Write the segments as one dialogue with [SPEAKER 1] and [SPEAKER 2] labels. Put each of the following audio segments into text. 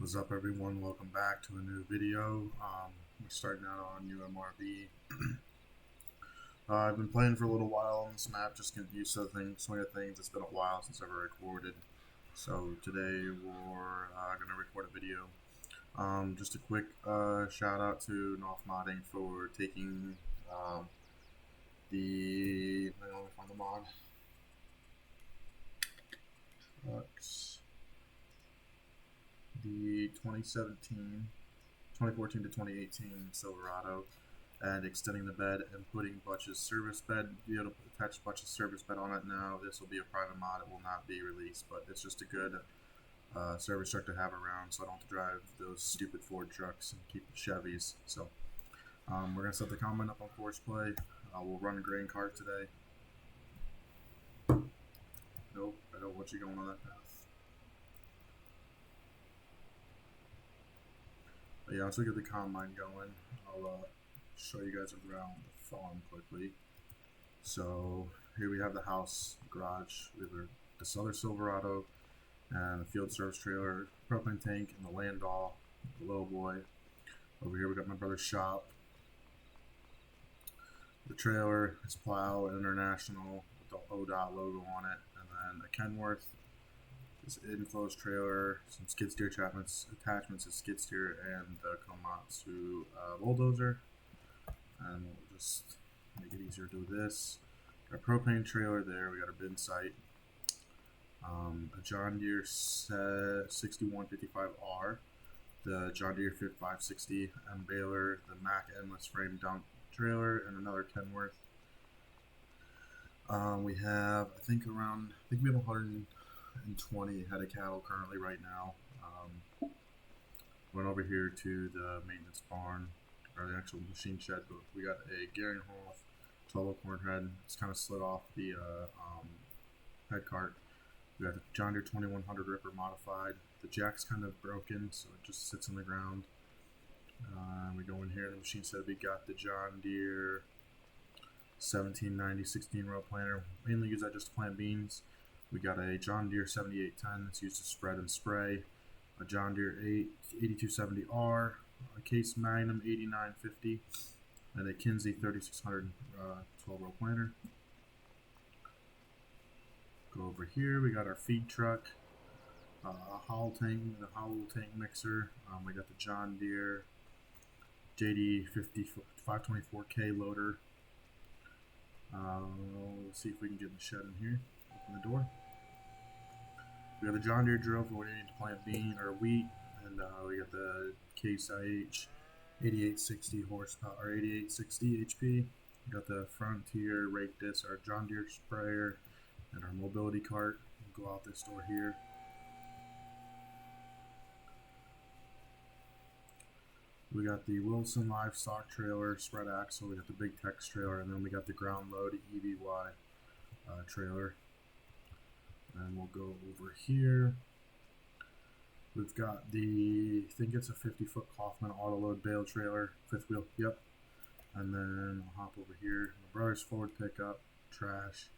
[SPEAKER 1] What's up, everyone? Welcome back to a new video. We're starting out on UMRV. I've been playing for a little while on this map, just getting used to the swing of things. It's been a while since I've ever recorded, so today we're going to record a video. Just a quick shout out to North Modding for taking the mod. The 2014 to 2018 Silverado, and extending the bed and putting Butch's service bed. Be able to attach Butch's service bed on it now. This will be a private mod. It will not be released, but it's just a good service truck to have around, so I don't have to drive those stupid Ford trucks and keep the Chevys. So we're gonna set the comment up on Force Play. We'll run a grain cart today. Nope, I don't want you going on that path. But yeah, once we get the combine going, I'll show you guys around the farm quickly. So here we have the house, garage, we have this other Silverado, and a field service trailer, propane tank, and the Landau, the little boy. Over here we got my brother's shop. The trailer, his plow, International, with the ODOT logo on it, and then a Kenworth. This enclosed trailer, some skid steer attachments, a skid steer, and the Komatsu bulldozer. And we'll just make it easier to do this. Got a propane trailer there. We got our bin site. A John Deere 6155R, the John Deere 560 M baler, the Mack endless frame dump trailer, and another Kenworth. We have, I think we have 120 head of cattle currently right now. Went over here to the maintenance barn, or the actual machine shed, but we got a Garinghoff 12 corn head. It's kind of slid off the head cart. We got the John Deere 2100 Ripper modified. The jack's kind of broken, so it just sits on the ground. We go in here, the machine shed, we got the John Deere 1790 16-row planter. Mainly use that just to plant beans. We got a John Deere 7810 that's used to spread and spray, a John Deere 8270R, a Case Magnum 8950, and a Kinsey 3600 12-row planter. Go over here, we got our feed truck, the hollow tank mixer. We got the John Deere JD 524K loader. Let's see if we can get in the shed in here. Open the door. We got the John Deere drill for when you need to plant bean or wheat, and we got the Case IH 8860 horsepower or 8860 HP. We got the Frontier rake disc, our John Deere sprayer, and our mobility cart. We'll go out this door here. We got the Wilson livestock trailer, spread axle. We got the big Tex trailer, and then we got the ground load EBY trailer. And we'll go over here. We've got the, I think it's a 50-foot Kaufman auto load bale trailer, fifth wheel, yep. And then we'll hop over here. My brother's Ford pickup, trash.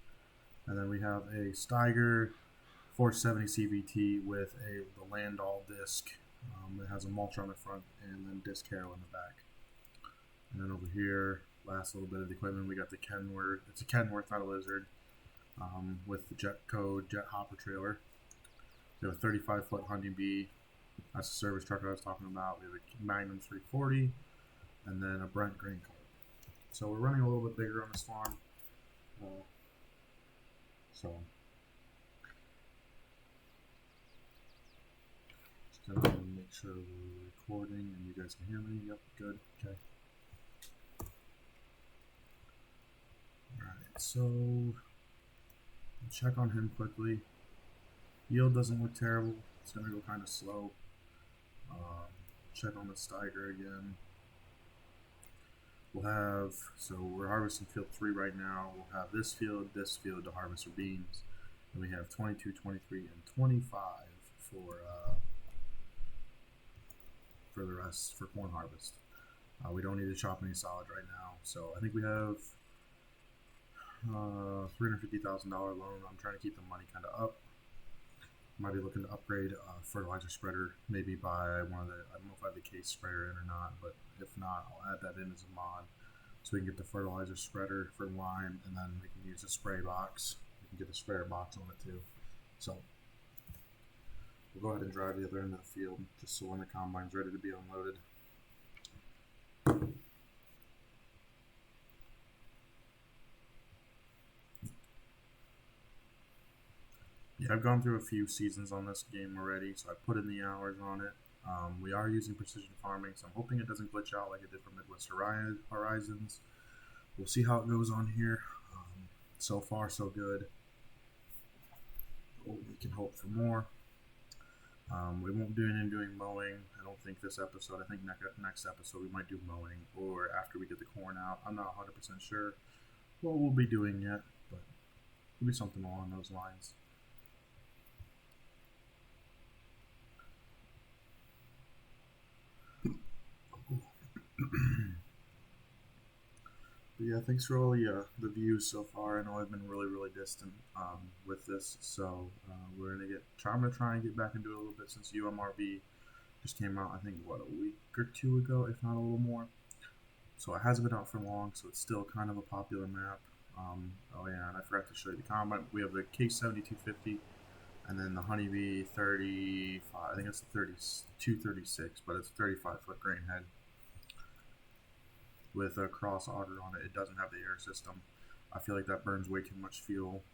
[SPEAKER 1] And then we have a Steiger 470 CVT with the Landau disc. It has a mulch on the front and then disc harrow in the back. And then over here, last little bit of the equipment, we got the Kenworth. It's a Kenworth, not a Lizard, with the jet hopper trailer. We have a 35-foot hunting bee. That's the service truck I was talking about. We have a Magnum 340, and then a Brent grain cart. So we're running a little bit bigger on this farm. Just gonna make sure we're recording and you guys can hear me. Yep, good. Okay. Alright, so check on him quickly. Yield doesn't look terrible. It's gonna go kind of slow. Check on the Steiger again. We'll have, so we're harvesting field 3 right now. We'll have this field to harvest our beans. And we have 22, 23, and 25 for the rest for corn harvest. We don't need to chop any solid right now. So I think we have $350,000 loan. I'm trying to keep the money kind of up. Might be looking to upgrade fertilizer spreader, maybe buy one of the, I don't know if I have the case sprayer in or not, but if not, I'll add that in as a mod. So we can get the fertilizer spreader for lime, and then we can use a spray box. We can get a sprayer box on it too. So we'll go ahead and drive the other end of the field, just so when the combine's ready to be unloaded. Yeah, I've gone through a few seasons on this game already, so I put in the hours on it. We are using precision farming, so I'm hoping it doesn't glitch out like it did for Midwest Horizons. We'll see how it goes on here. So far, so good. We can hope for more. We won't do any doing mowing. I don't think this episode. I think next episode we might do mowing, or after we get the corn out. I'm not 100% sure what we'll be doing yet, but it'll be something along those lines. But yeah, thanks for all the views so far. I know I've been really distant with this, so we're gonna I'm gonna try and get back into it a little bit since UMRV just came out. I think what, a week or two ago, if not a little more. So it hasn't been out for long, so it's still kind of a popular map. Oh yeah, and I forgot to show you the combine. We have the K7250, and then the Honeybee 35. I think it's the 236, but it's a 35-foot grain head with a cross auger on it. It doesn't have the air system. I feel like that burns way too much fuel.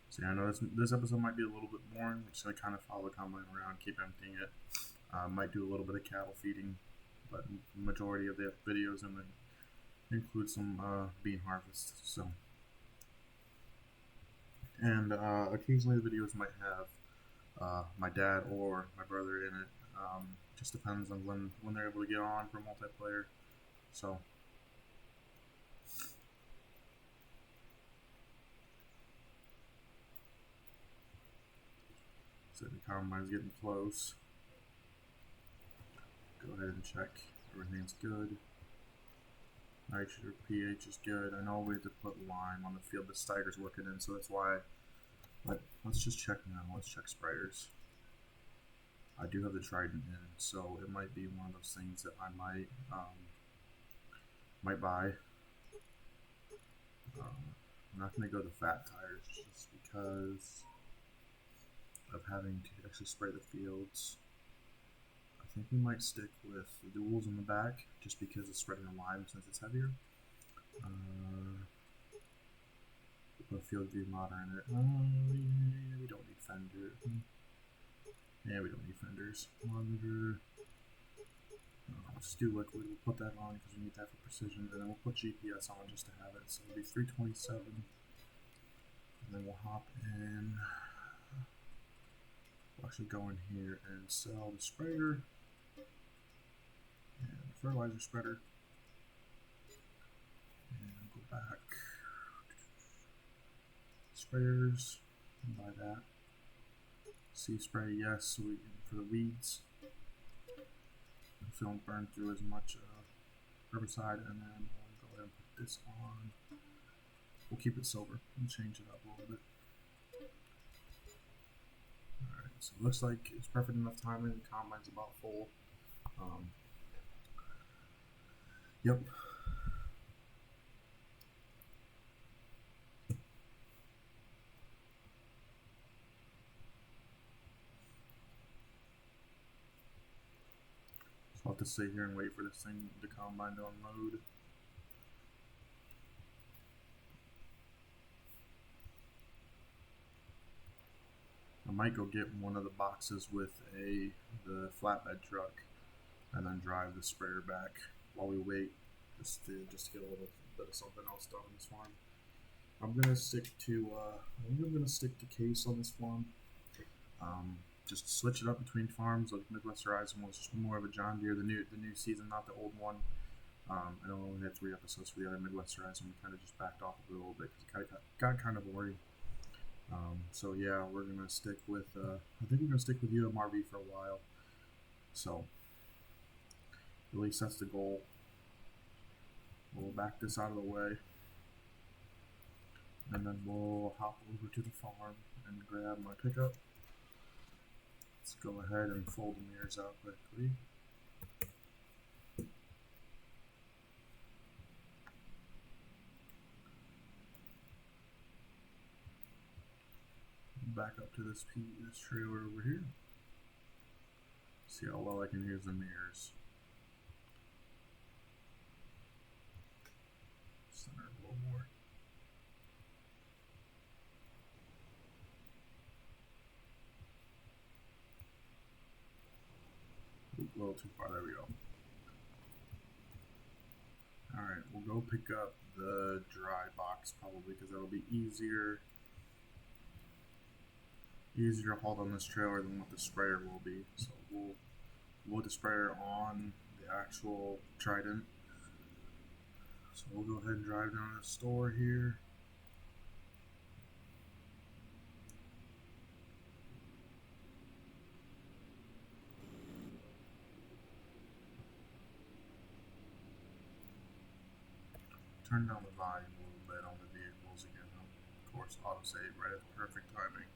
[SPEAKER 1] So yeah, I know this episode might be a little bit boring. We're just going to kind of follow the combine around, keep emptying it. Might do a little bit of cattle feeding, but the majority of the videos include some bean harvest. So, and occasionally the videos might have my dad or my brother in it. Just depends on when they're able to get on for multiplayer. So the combine's getting close. Go ahead and check everything's good. Nitrogen pH is good. I know we have to put lime on the field the Steiger's working in, so that's why. But let's just check now. Let's check sprayers. I do have the Trident in, so it might be one of those things that I might buy. I'm not going to go the fat tires just because of having to actually spray the fields. I think we might stick with the duals in the back just because it's spreading the lime since it's heavier. Put a field view modder in it. Yeah, we don't need fender. Yeah, we don't need fenders. Monitor. Let's do liquid. We'll put that on because we need that for precision, and then we'll put GPS on just to have it. So it'll be 327, and then we'll hop in. We'll actually go in here and sell the sprayer and the fertilizer spreader, and go back. Sprayers, and buy that. Seed spray, yes, so we for the weeds. So don't burn through as much herbicide, and then we'll go ahead and put this on. We'll keep it silver and change it up a little bit. Alright, so it looks like it's perfect enough timing. The combine's about full. Yep. So I'll have to sit here and wait for this thing, the combine to unload. I might go get one of the boxes with the flatbed truck and then drive the sprayer back while we wait just to get a little bit of something else done on this farm. I'm gonna stick to case on this farm. Just switch it up between farms. Like Midwest Horizon was just more of a John Deere, the new season, not the old one. I know we only had 3 episodes for the other Midwest Horizon. We kind of just backed off of it a little bit because it got kind of boring. So yeah, we're gonna stick with. I think we're gonna stick with UMRV for a while. So at least that's the goal. We'll back this out of the way, and then we'll hop over to the farm and grab my pickup. Let's go ahead and fold the mirrors out quickly. Back up to this trailer over here. See how well I can use the mirrors. Center a little more. Ooh, a little too far. There we go. Alright, we'll go pick up the dry box probably because that'll be easier to haul on this trailer than what the sprayer will be. So we'll put the sprayer on the actual Trident. So we'll go ahead and drive down to the store here. Turn down the volume a little bit on the vehicles again. Of course, autosave right at the perfect timing.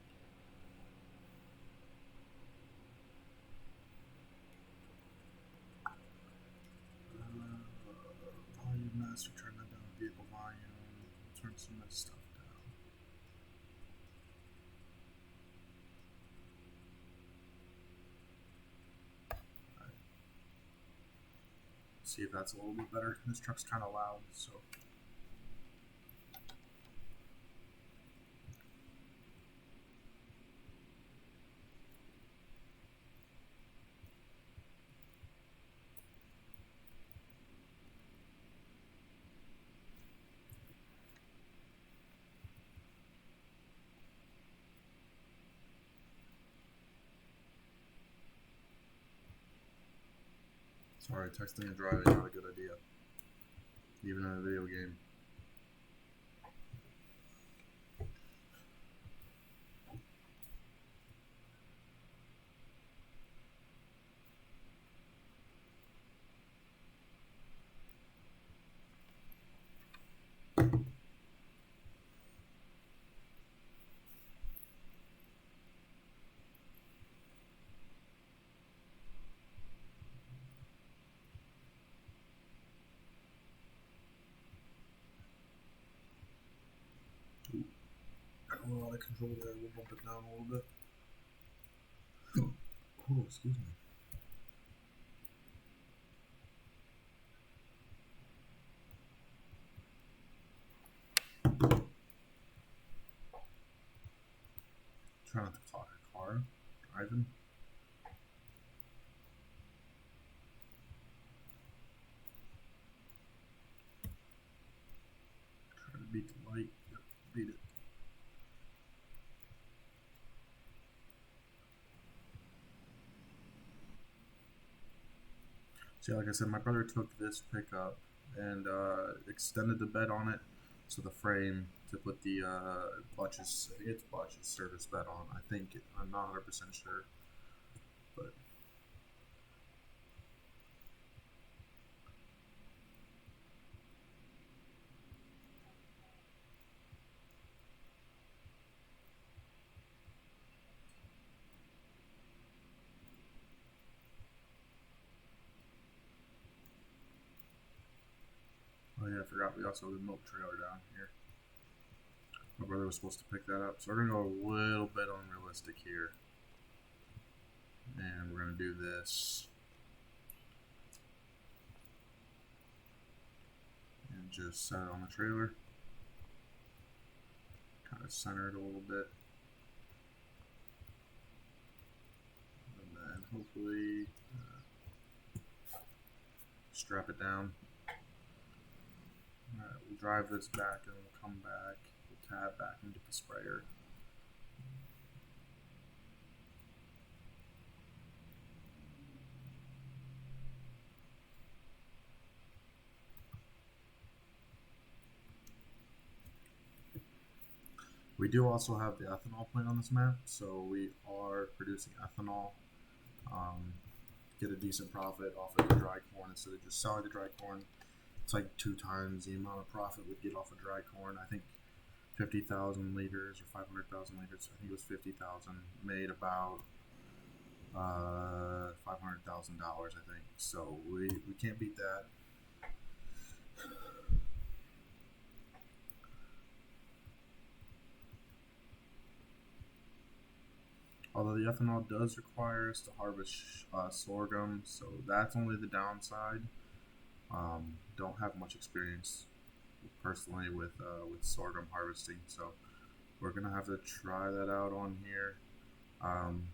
[SPEAKER 1] Volume master, turn that down. Vehicle volume, turn some of this stuff down. Right. See if that's a little bit better. This truck's kind of loud, so. Sorry, texting and driving is not a good idea, even in a video game. Got a little out of control there. We'll bump it down a little bit. Oh, excuse me. Try not to clock a car driving. Try to beat the light. Yep, beat it. See, like I said, my brother took this pickup and extended the bed on it, so the frame to put the Butch's, I think it's Butch's service bed on. I think I'm not 100% sure, but oh yeah, I forgot we also have the milk trailer down here. My brother was supposed to pick that up, so we're gonna go a little bit unrealistic here, and we're gonna do this. And just set it on the trailer. Kind of center it a little bit. And then hopefully strap it down. Alright, we'll drive this back and we'll come back. We'll tab back into the sprayer. We do also have the ethanol plant on this map, so we are producing ethanol. Um, get a decent profit off of the dry corn instead of just selling the dry corn. It's like 2 times the amount of profit we'd get off of dry corn. I think 50,000 liters or 500,000 liters. I think it was 50,000. Made about $500,000, I think. So we can't beat that. Although the ethanol does require us to harvest sorghum, so that's only the downside. Don't have much experience personally with sorghum harvesting, so we're gonna have to try that out on here. Um,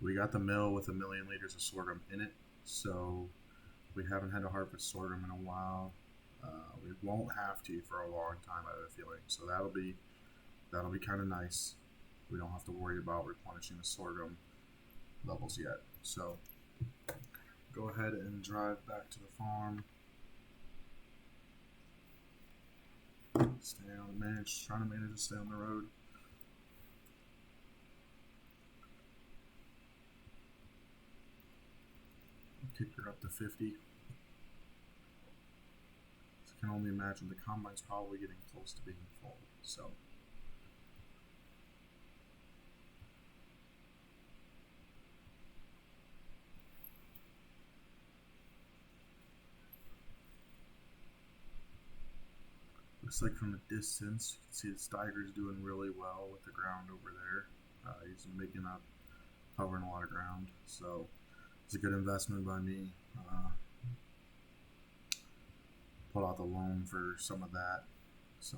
[SPEAKER 1] we got the mill with 1,000,000 liters of sorghum in it, so we haven't had to harvest sorghum in a while. We won't have to for a long time, I have a feeling. So that'll be kind of nice. We don't have to worry about replenishing the sorghum levels yet. So go ahead and drive back to the farm. Trying to manage to stay on the road. Kick her up to 50. So I can only imagine the combine's probably getting close to being full. So looks like from a distance, you can see the Steiger's doing really well with the ground over there. He's making up, covering a lot of ground. So it's a good investment by me. Pull out the loan for some of that. So,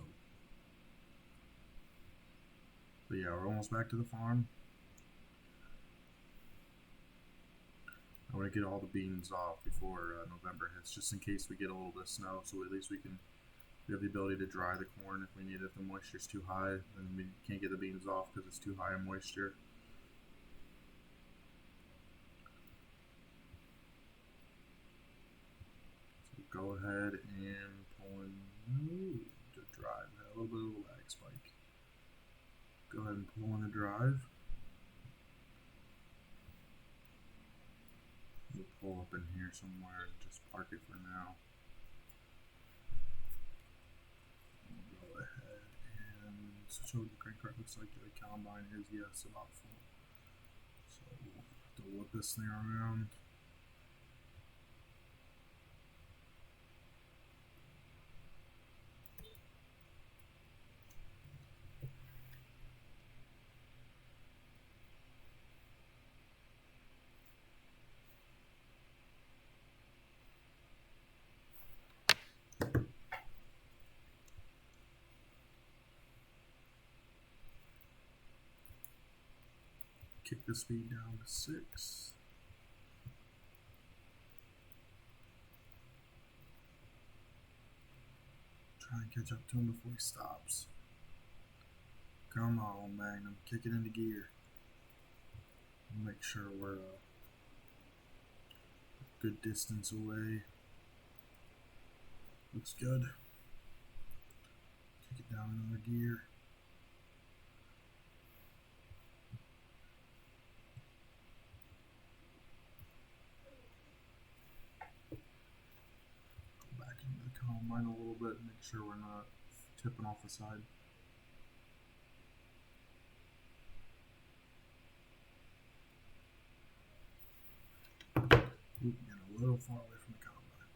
[SPEAKER 1] but yeah, we're almost back to the farm. I want to get all the beans off before November hits, just in case we get a little bit of snow. So at least we have the ability to dry the corn if we need it. If the moisture's too high, then we can't get the beans off because it's too high in moisture. So go ahead and pull in the drive. A little bit of a lag spike. Go ahead and pull in the drive. We'll pull up in here somewhere and just park it for now. We'll go ahead and switch over to the grain cart. Looks like the combine is, yes, about full. So we'll have to whip this thing around. Kick the speed down to 6. Try and catch up to him before he stops. Come on, Magnum. Kick it into gear. Make sure we're a good distance away. Looks good. Kick it down another gear. Go back into the combine a little bit. Make sure we're not tipping off the side. Oop, getting a little far away from the combine.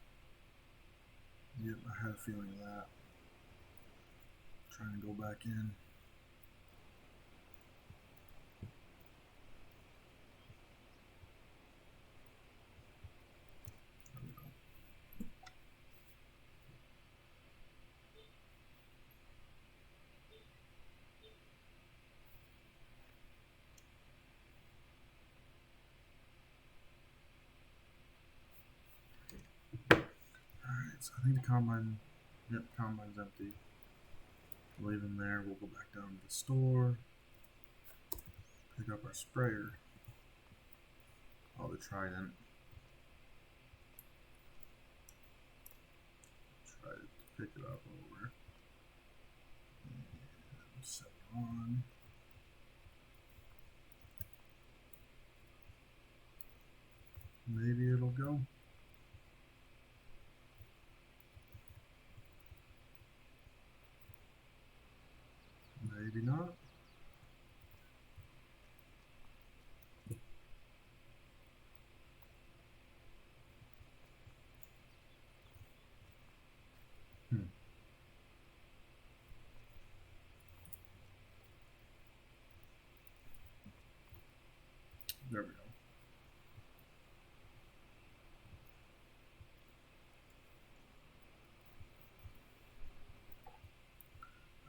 [SPEAKER 1] Yep, I had a feeling of that. Trying to go back in. There we go. Alright, so I think the combine's empty. Leave him there. We'll go back down to the store. Pick up our sprayer. Oh, the Trident. Try to pick it up over. And set it on. Maybe it'll go. Maybe not. There we go.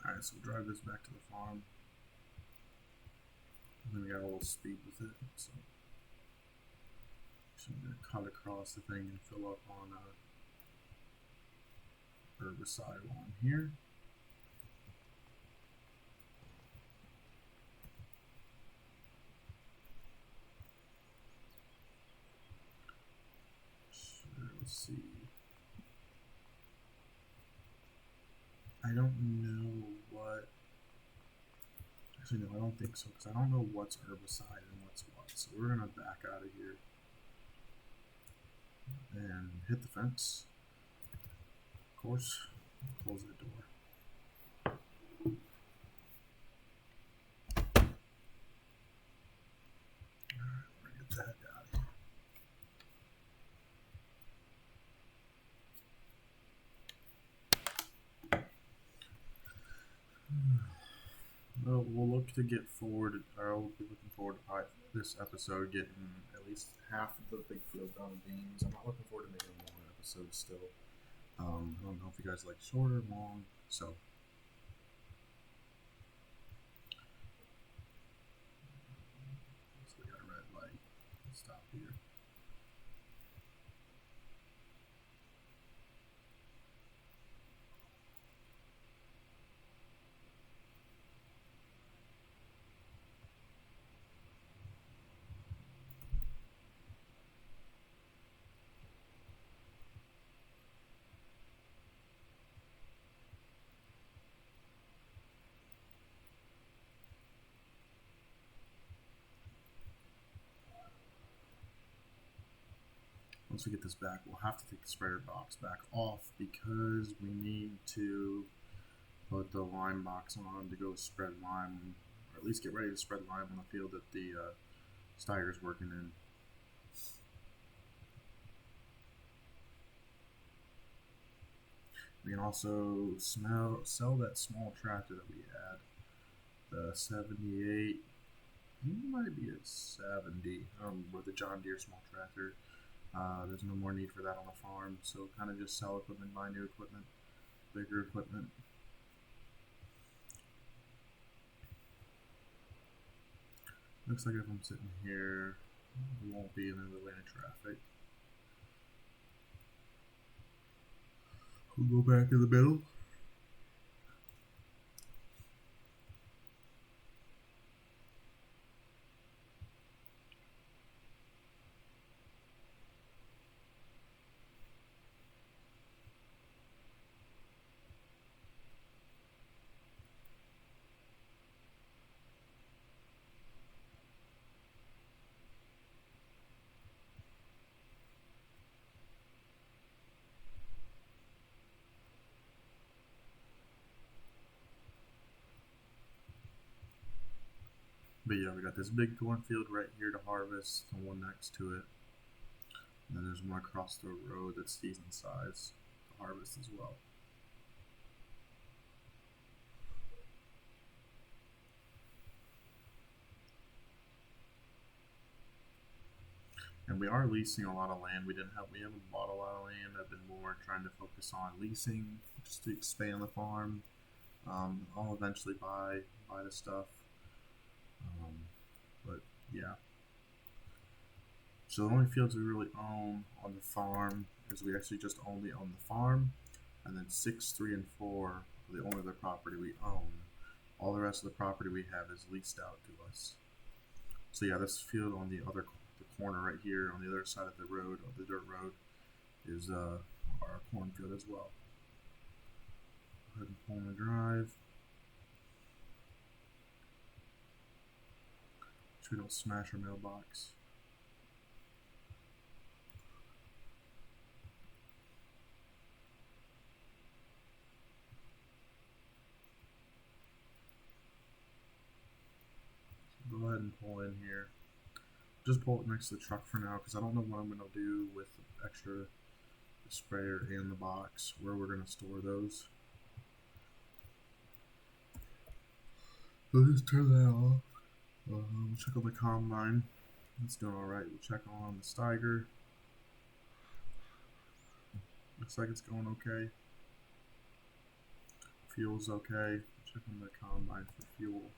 [SPEAKER 1] Alright, so we'll drive this back to the farm. And then we got a little speed with it, so I'm going to cut across the thing and fill up on herbicide while I'm here. So let's see. I don't know what. Actually, no, I don't think so, because I don't know what's herbicide and what's what. So we're going to back out of here and hit the fence. Of course, close that door. Alright, we're going to get the heck out of here. Well, we'll look to get forward, or we'll be looking forward to this episode getting at least half of the big field done games. I'm not looking forward to making a long episode still. I don't know if you guys like short or long, so. So we got a red light. Let's stop here. Once we get this back, we'll have to take the sprayer box back off because we need to put the lime box on to go spread lime, or at least get ready to spread lime on the field that the Steiger's working in. We can also sell that small tractor that we had, the 78. It might be a 70, with the John Deere small tractor. There's no more need for that on the farm, so kind of just sell equipment, buy new equipment, bigger equipment. Looks like if I'm sitting here, we won't be in the lane of traffic. We'll go back to the middle. But yeah, we got this big cornfield right here to harvest, and one next to it. And then there's one across the road that's decent size to harvest as well. And we are leasing a lot of land. We haven't bought a lot of land. I've been more trying to focus on leasing just to expand the farm. I'll eventually buy the stuff. But yeah. So the only fields we really own on the farm is we actually just only own the farm, and then 6, 3, and 4 are the only other property we own. All the rest of the property we have is leased out to us. So yeah, this field on the corner right here on the other side of the road, of the dirt road, is our cornfield as well. Go ahead and pull in the drive. so we don't smash our mailbox. So go ahead and pull in here. Just pull it next to the truck for now because I don't know what I'm going to do with the extra sprayer and the box, where we're going to store those. So just turn that off. Check on the combine. It's doing alright. We'll check on the Steiger. Looks like it's going okay. Fuel's okay. Check on the combine for fuel.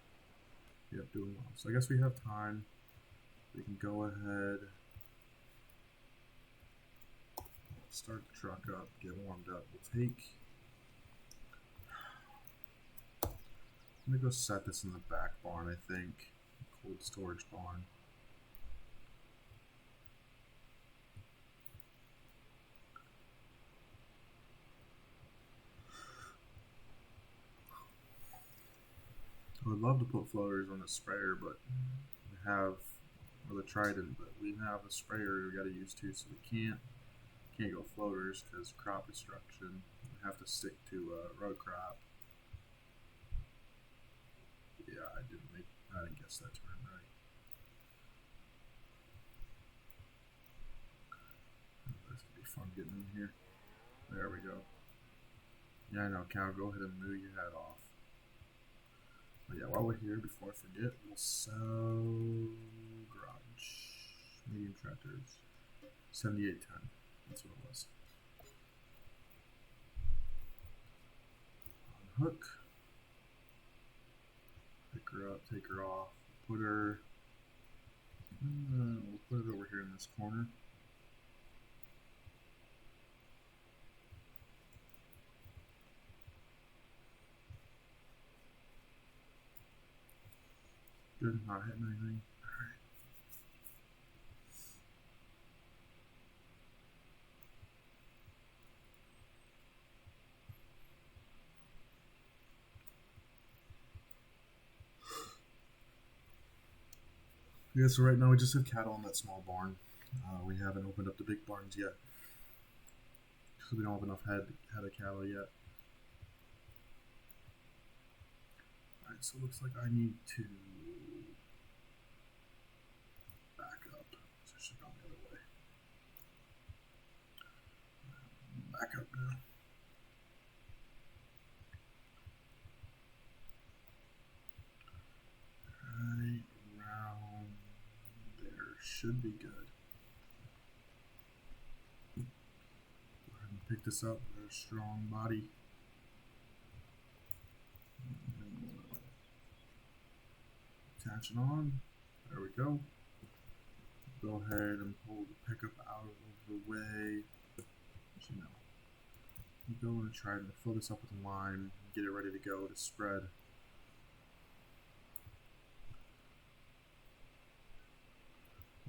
[SPEAKER 1] Yep, doing well. So I guess we have time. We can go ahead, start the truck up, get warmed up. We'll take, I'm gonna go set this in the back barn, I think. Cold storage barn. I would love to put floaters on the sprayer, but we have, or the Trident, but we have a sprayer we gotta use too, so we can't go floaters because crop destruction. We have to stick to row crop. Yeah, I didn't guess that term right. This could be fun getting in here. There we go. Yeah, I know, Cal, go ahead and move your head off. But yeah, while we're here, before I forget, we'll sell garage. Medium tractors. 7810. That's what it was. Unhook. Pick her up, take her off. Put her. We'll put it over here in this corner. Good, not hitting anything. Alright. Yeah, so right now we just have cattle in that small barn. We haven't opened up the big barns yet. So we don't have enough head of cattle yet. Alright, so it looks like I need to back up. So I should go the other way. Back up now. Right around there should be good. Go ahead and pick this up with a strong body. Attach it on. There we go. Go ahead and pull the pickup out of the way. You know, you go and try to fill this up with lime, get it ready to go to spread.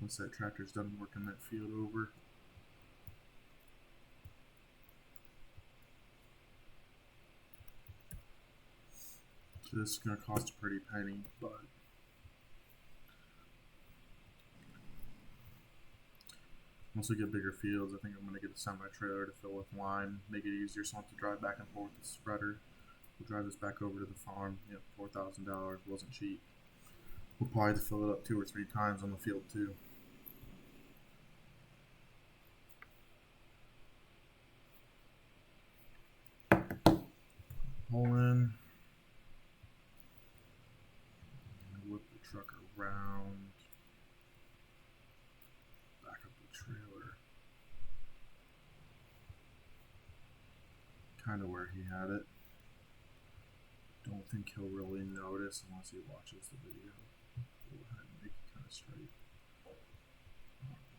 [SPEAKER 1] Once that tractor's done working that field over. So this is going to cost a pretty penny, but once we get bigger fields, I think I'm going to get a semi-trailer to fill with lime, make it easier so I don't have to drive back and forth with the spreader. We'll drive this back over to the farm. Yep, $4,000, wasn't cheap. We'll probably have to fill it up 2 or 3 times on the field too. Pull in. Whip the truck around. Back up the trailer. Kind of where he had it. Don't think he'll really notice unless he watches the video. Go ahead and make it kind of straight.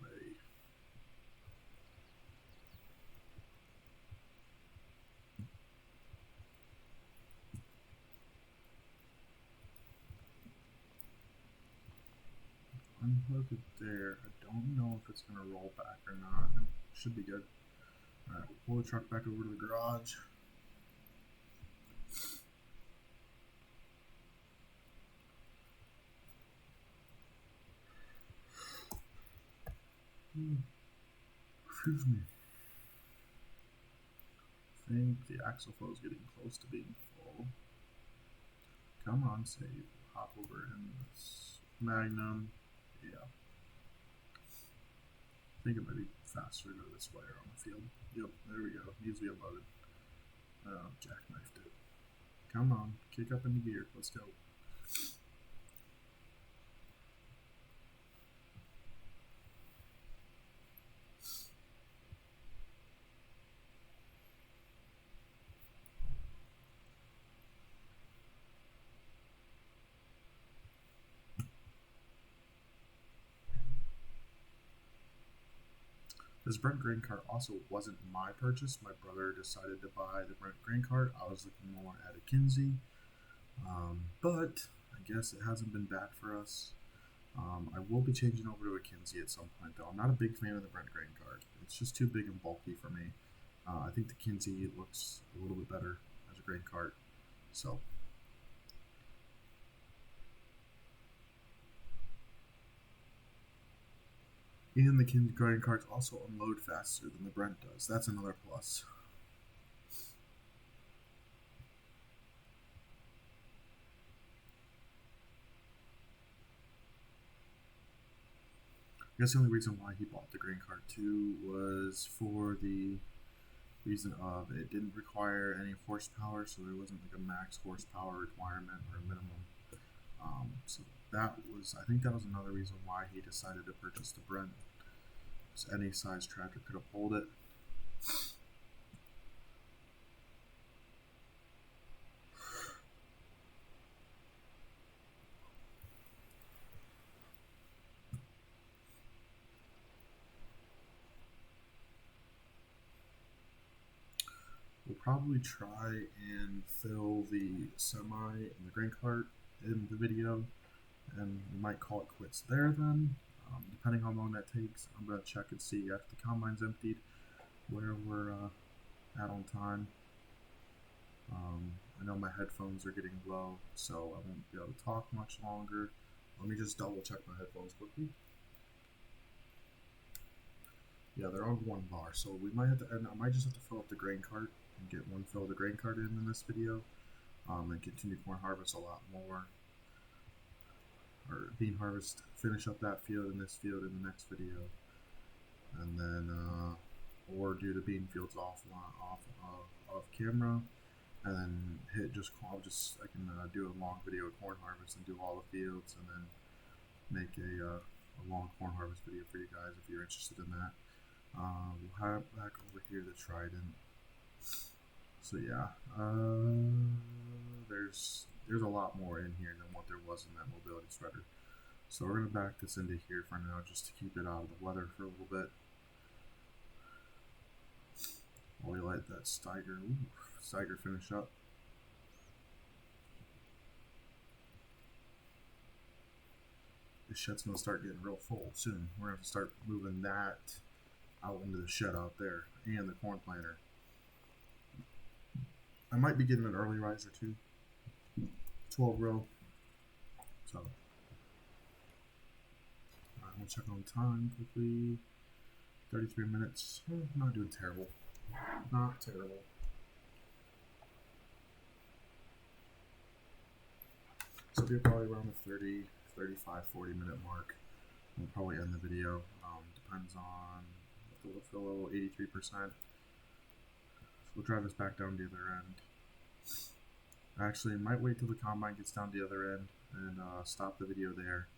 [SPEAKER 1] Way. Unhook it there. I don't know if it's going to roll back or not. Nope, should be good. Alright, we'll pull the truck back over to the garage. Excuse me. I think the axle flow is getting close to being full. Come on, save. Hop over in this Magnum. Yeah. I think it might be faster to go this way around the field. Yep, there we go. Needs to be unloaded. Oh, jackknifed it. Come on, kick up into gear. Let's go. This Brent grain cart also wasn't my purchase. My brother decided to buy the Brent grain cart. I was looking more at a Kinsey, but I guess it hasn't been bad for us. I will be changing over to a Kinsey at some point, though. I'm not a big fan of the Brent grain cart. It's just too big and bulky for me. I think the Kinsey looks a little bit better as a grain cart. So. And the Kinsey grain carts also unload faster than the Brent does. That's another plus. I guess the only reason why he bought the grain cart too was for the reason of it didn't require any horsepower, so there wasn't like a max horsepower requirement or a minimum. So that was, I think that was another reason why he decided to purchase the Brent. Because any size tractor could have pulled it. We'll probably try and fill the semi and the grain cart in the video, and we might call it quits there then, depending on how long that takes. I'm going to check and see after the combine's emptied where we're at on time. I know my headphones are getting low, so I won't be able to talk much longer. Let me just double check my headphones quickly. Yeah, they're on 1 bar, so we might have to, and I might just have to fill up the grain cart and get one fill of the grain cart in this video, and continue corn harvest a lot more, or bean harvest, finish up that field and this field in the next video, and then or do the bean fields off camera, and then hit just I can do a long video of corn harvest and do all the fields, and then make a long corn harvest video for you guys if you're interested in that. We'll have back over here the Trident. So yeah, there's a lot more in here than what there was in that mobility spreader. So we're gonna back this into here for now, just to keep it out of the weather for a little bit. While we let that Steiger finish up. The shed's gonna start getting real full soon. We're gonna have to start moving that out into the shed out there, and the corn planter. I might be getting an early riser too, 12 row. So I'm gonna check on time quickly. 33 minutes. Not doing terrible. Not terrible. So we'll be probably around the 30, 35, 40 minute mark. We'll probably end the video. Depends on the fill level, 83%. We'll drive this back down to the other end. Actually, I might wait till the combine gets down to the other end and stop the video there,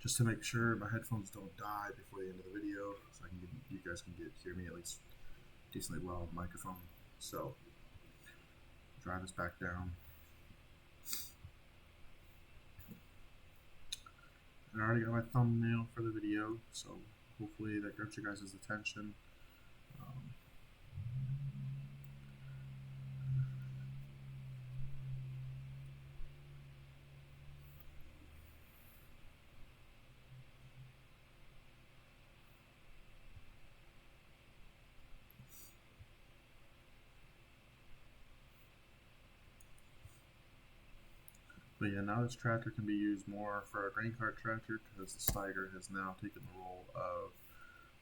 [SPEAKER 1] just to make sure my headphones don't die before the end of the video, so you guys can hear me at least decently well on the microphone. So, drive this back down. And I already got my thumbnail for the video, so hopefully that grabs your guys' attention. But yeah, now this tractor can be used more for a grain cart tractor, because the Steiger has now taken the role of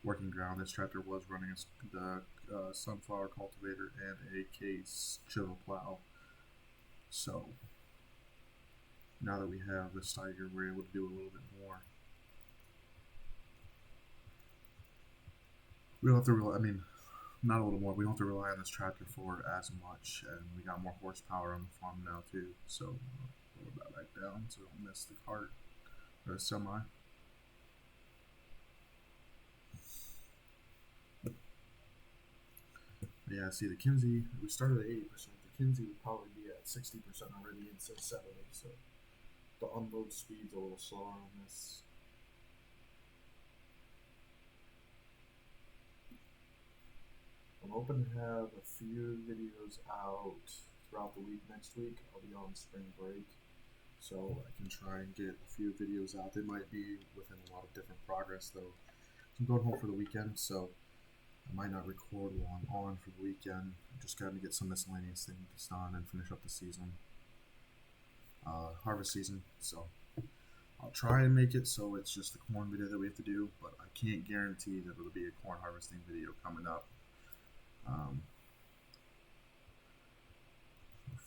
[SPEAKER 1] working ground. This tractor was running the sunflower cultivator and a case chisel plow. So now that we have the Steiger, we're able to do a little bit more. We don't have to rely, I mean, not a little more. We don't have to rely on this tractor for as much, and we got more horsepower on the farm now too. So lower that back down so we don't miss the cart or the semi. Yeah, see the Kinsey, we started at 80%. The Kinsey would probably be at 60% already in 670. So the unload speed's a little slower on this. I'm hoping to have a few videos out throughout the week next week. I'll be on spring break, so I can try and get a few videos out. They might be within a lot of different progress though. I'm going home for the weekend, so I might not record while I'm on for the weekend. I'm just got to get some miscellaneous things done and finish up the season, harvest season. So I'll try and make it so it's just the corn video that we have to do, but I can't guarantee that it'll be a corn harvesting video coming up.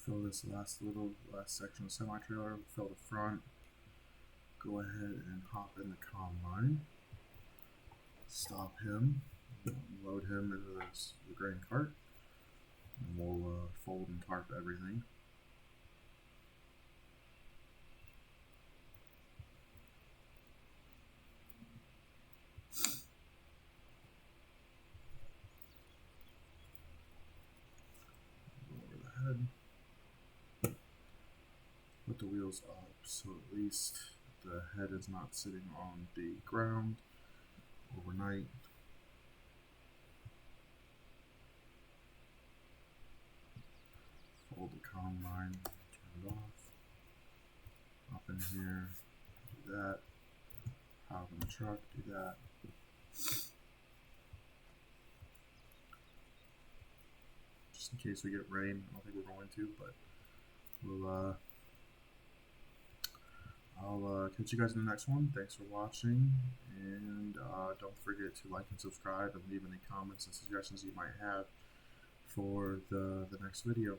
[SPEAKER 1] Fill this last section of semi-trailer, fill the front, go ahead and hop in the combine, stop him, load him into the grain cart, and we'll fold and tarp everything. Lower the head. Put the wheels up so at least the head is not sitting on the ground overnight. Fold the combine, turn it off, hop in here, do that, hop in the truck, do that. Just in case we get rain, I don't think we're going to, but we'll I'll catch you guys in the next one. Thanks for watching, and don't forget to like and subscribe and leave any comments and suggestions you might have for the next video.